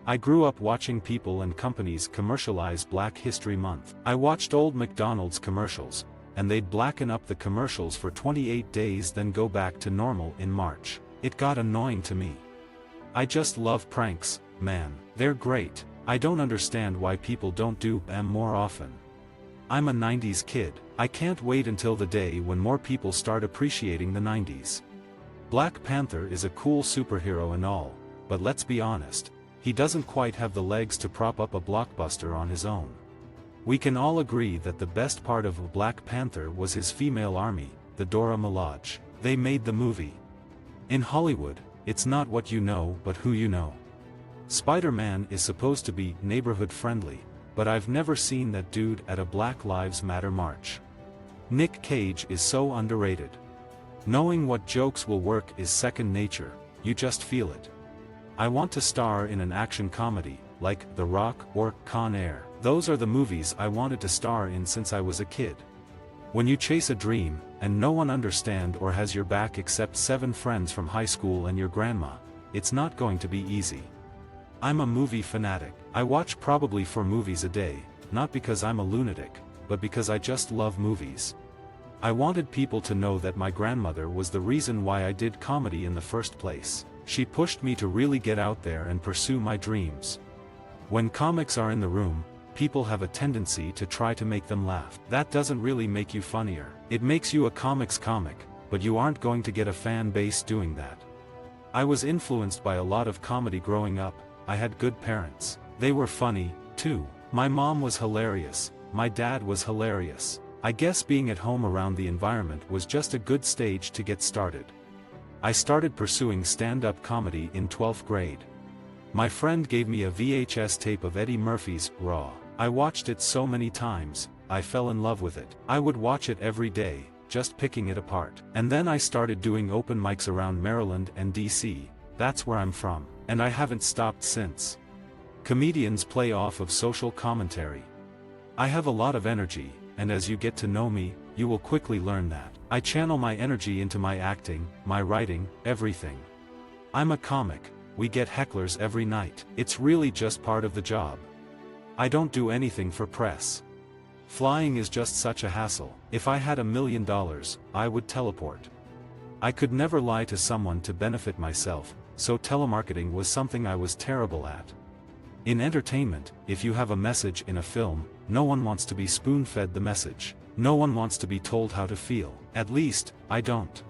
I grew up watching people and companies commercialize Black History Month. I watched old McDonald's commercials, and they'd blacken up the commercials for 28 days then go back to normal in March. It got annoying to me. I just love pranks, man. They're great. I don't understand why people don't do them more often. I'm a 90s kid. I can't wait until the day when more people start appreciating the 90s. Black Panther is a cool superhero and all, but let's be honest, he doesn't quite have the legs to prop up a blockbuster on his own. We can all agree that the best part of Black Panther was his female army, the Dora Milaje. They made the movie. In Hollywood, it's not what you know but who you know. Spider-Man is supposed to be neighborhood friendly, but I've never seen that dude at a Black Lives Matter march. Nick Cage is so underrated. Knowing what jokes will work is second nature, you just feel it. I want to star in an action comedy, like The Rock or Con Air. Those are the movies I wanted to star in since I was a kid. When you chase a dream, and no one understands or has your back except 7 friends from high school and your grandma, it's not going to be easy. I'm a movie fanatic. I watch probably 4 movies a day, not because I'm a lunatic, but because I just love movies. I wanted people to know that my grandmother was the reason why I did comedy in the first place. She pushed me to really get out there and pursue my dreams. When comics are in the room, people have a tendency to try to make them laugh. That doesn't really make you funnier. It makes you a comics comic, but you aren't going to get a fan base doing that. I was influenced by a lot of comedy growing up. I had good parents. They were funny, too. My mom was hilarious. My dad was hilarious. I guess being at home around the environment was just a good stage to get started. I started pursuing stand-up comedy in 12th grade. My friend gave me a VHS tape of Eddie Murphy's Raw. I watched it so many times, I fell in love with it. I would watch it every day, just picking it apart. And then I started doing open mics around Maryland and DC, that's where I'm from, and I haven't stopped since. Comedians play off of social commentary. I have a lot of energy, and as you get to know me, you will quickly learn that. I channel my energy into my acting, my writing, everything. I'm a comic. We get hecklers every night. It's really just part of the job. I don't do anything for press. Flying is just such a hassle. If I had $1 million, I would teleport. I could never lie to someone to benefit myself, so telemarketing was something I was terrible at. In entertainment, if you have a message in a film, no one wants to be spoon-fed the message. No one wants to be told how to feel. At least, I don't.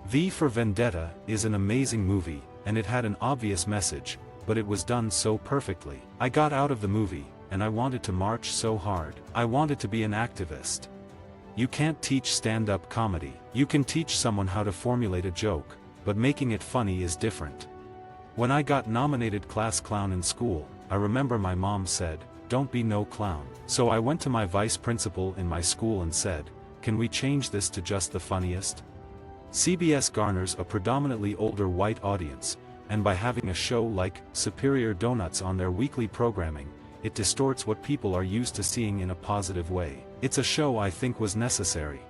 V for Vendetta is an amazing movie, and it had an obvious message, but it was done so perfectly. I got out of the movie, and I wanted to march so hard. I wanted to be an activist. You can't teach stand-up comedy. You can teach someone how to formulate a joke, but making it funny is different. When I got nominated class clown in school, I remember my mom said, "Don't be no clown." So I went to my vice principal in my school and said, "Can we change this to just the funniest?" CBS garners a predominantly older white audience, and by having a show like Superior Donuts on their weekly programming, it distorts what people are used to seeing in a positive way. It's a show I think was necessary.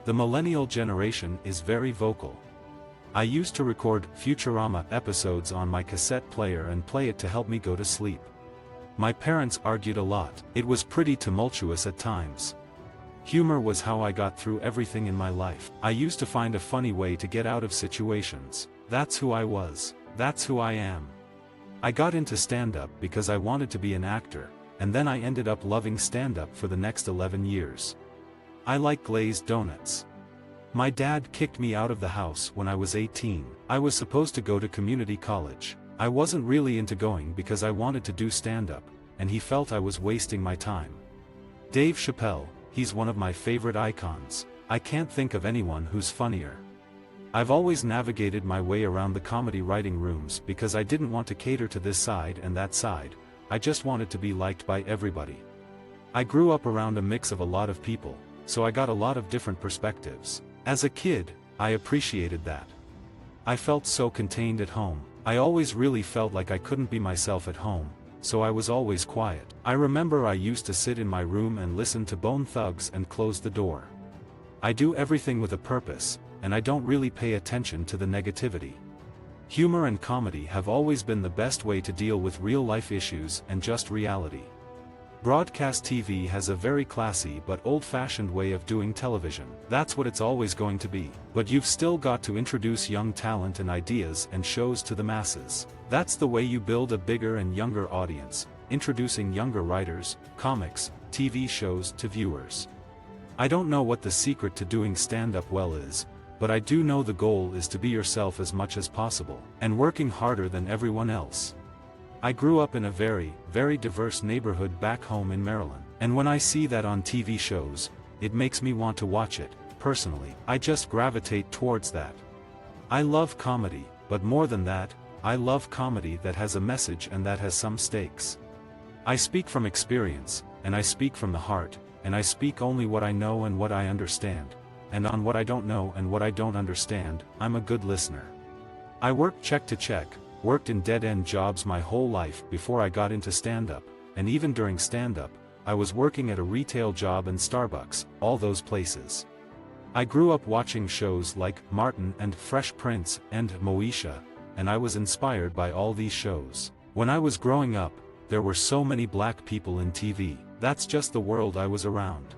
The millennial generation is very vocal. I used to record Futurama episodes on my cassette player and play it to help me go to sleep. My parents argued a lot. It was pretty tumultuous at times. Humor was how I got through everything in my life. I used to find a funny way to get out of situations. That's who I was. That's who I am. I got into stand-up because I wanted to be an actor, and then I ended up loving stand-up for the next 11 years. I like glazed donuts. My dad kicked me out of the house when I was 18. I was supposed to go to community college. I wasn't really into going because I wanted to do stand-up, and he felt I was wasting my time. Dave Chappelle, he's one of my favorite icons. I can't think of anyone who's funnier. I've always navigated my way around the comedy writing rooms because I didn't want to cater to this side and that side. I just wanted to be liked by everybody. I grew up around a mix of a lot of people, so I got a lot of different perspectives. As a kid, I appreciated that. I felt so contained at home. I always really felt like I couldn't be myself at home, so I was always quiet. I remember I used to sit in my room and listen to Bone Thugs and close the door. I do everything with a purpose, and I don't really pay attention to the negativity. Humor and comedy have always been the best way to deal with real-life issues and just reality. Broadcast TV has a very classy but old-fashioned way of doing television. That's what it's always going to be. But you've still got to introduce young talent and ideas and shows to the masses. That's the way you build a bigger and younger audience, introducing younger writers, comics, TV shows to viewers. I don't know what the secret to doing stand-up well is, but I do know the goal is to be yourself as much as possible, and working harder than everyone else. I grew up in a very, very diverse neighborhood back home in Maryland, and when I see that on TV shows, it makes me want to watch it. Personally, I just gravitate towards that. I love comedy, but more than that, I love comedy that has a message and that has some stakes. I speak from experience, and I speak from the heart, and I speak only what I know and what I understand. And on what I don't know and what I don't understand, I'm a good listener. I worked check to check, worked in dead-end jobs my whole life before I got into stand-up, and even during stand-up, I was working at a retail job and Starbucks, all those places. I grew up watching shows like Martin and Fresh Prince and Moesha, and I was inspired by all these shows. When I was growing up, there were so many black people in TV, that's just the world I was around.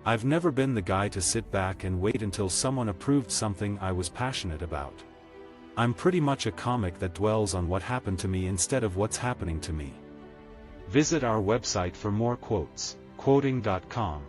I've never been the guy to sit back and wait until someone approved something I was passionate about. I'm pretty much a comic that dwells on what happened to me instead of what's happening to me. Visit our website for more quotes, quoting.com.